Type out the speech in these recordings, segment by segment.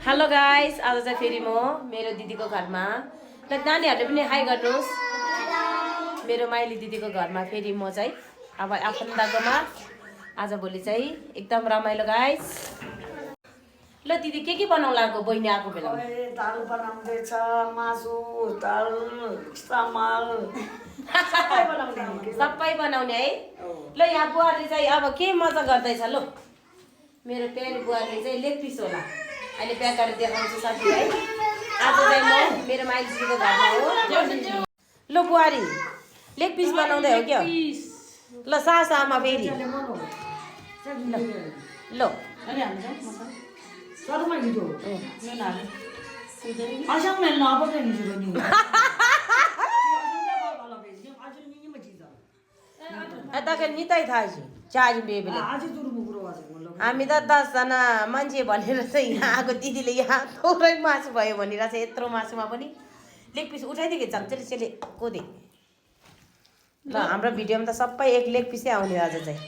Hello guys, आज चाहिँ फेरि म मेरो दिदीको घरमा ल नानीहरूले पनि हाई गर्नुहोस्। मेरो माइली दिदीको घरमा फेरि म चाहिँ अब आफन्तकोमा आजभोलि चाहिँ एकदम रमाइलो गाइस। ल दिदी के बनाउलाको बहिनी आएको बेला? दाल बनाउँदैछ, मासु, दाल, चामल सबै बनाउने है। ल यहाँ बुवाले चाहिँ अब के मजा गर्दैछ। लो मेरो प्यारी बुवाले चाहिँ लेग पिस होला अहिले प्याक गरेर देखाउँछु साथीभाइ। आज चाहिँ म मेरो माइलीको घरमा हो। ल बुहारी लेग पिस बनाउँदै हो क्या? ल सास आमा फेरि ल नितै थाहा छु चारी बेबीले हामी त 10 जना मान्छे भनेर चाहिँ यहाँ आएको दिदीले यहाँ थोरै मासु भयो भनिरहेको छ। यत्रो मासुमा पनि लेग पिस उठाइदिएको झम्चेले चेले कोदे। ल हाम्रो भिडियोमा त सबै एक लेग पिसै आउने आज चाहिँ।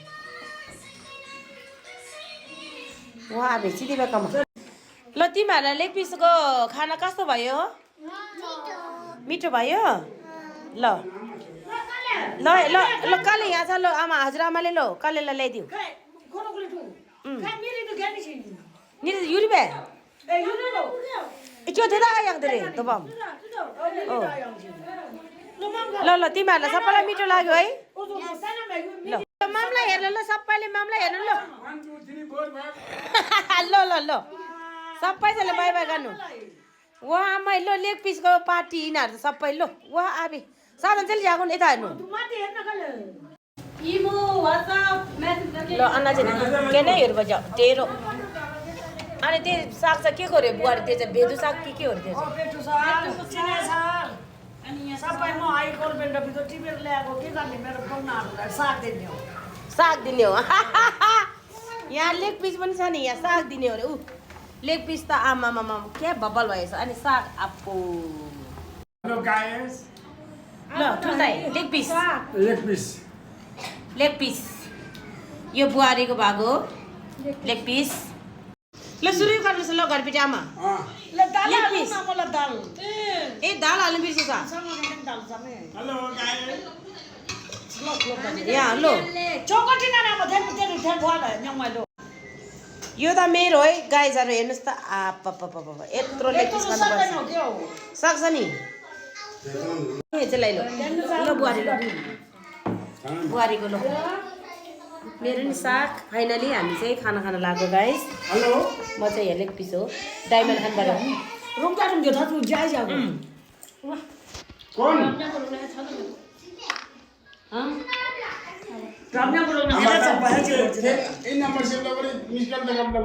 वहाँ भेचिदिए बेकामा। ल तिमीहरूलाई लेग पिसको खाना कस्तो भयो? मिठो भयो? ल ल ल ल काले यहाँ छ। ल आमा हजुरआमाले लो कालेलाई ल्याइदिउ। युरिबे त्यो दिँदा आइहाल्दो रे त बम। ल ल तिमीहरूलाई सबैलाई मिठो लाग्यो है? ल मामलाई हेर्नु ल सबैले मामलाई हेर्नु ल। ल ल ल सबैजनाले बाई बाई गर्नु। वहाँ आमा लो लेग पिसको पार्टी यिनीहरू सबै लो वहाँ आबे साधन चाहिँ ल्याएको यता हेर्नु। ल अन्ना चाहिँ के नै हेर्नु पर्छ तेरो। अनि त्यो साग चाहिँ के गऱ्यो बुहारी? त्यो चाहिँ भेदु साग के हो त्यो? साग दिने हो। यहाँ लेग पिस पनि छ नि, यहाँ साग दिने हो अरे। ऊ लेग पिस त आमामामा क्या बब्बल भएछ। अनि साग आपको ल ठुल्दै लेग पिस लेग पिस यो बुहारीको भाग हो लेग पिस। ल सुरु गर्नुहोस् ल घरपिटी आमा। लेग पिस ए दाल हाल्नु बिर्सेछ। यहाँ लो यो त मेरो है गाइजहरू हेर्नुहोस् त। यत्रो लेग पिस खानुपर्छ सक्छ नि चाहिँ लो ल बुहारी लो बुहारीको लो मेरो नि साग। फाइनली हामी चाहिँ खाना खान लाग्यो गाइस। म चाहिँ यहाँ लेग पिस हो डायमन्ड खानबाट এই নাম্বার সেভ করে মিস কল দেখাবো।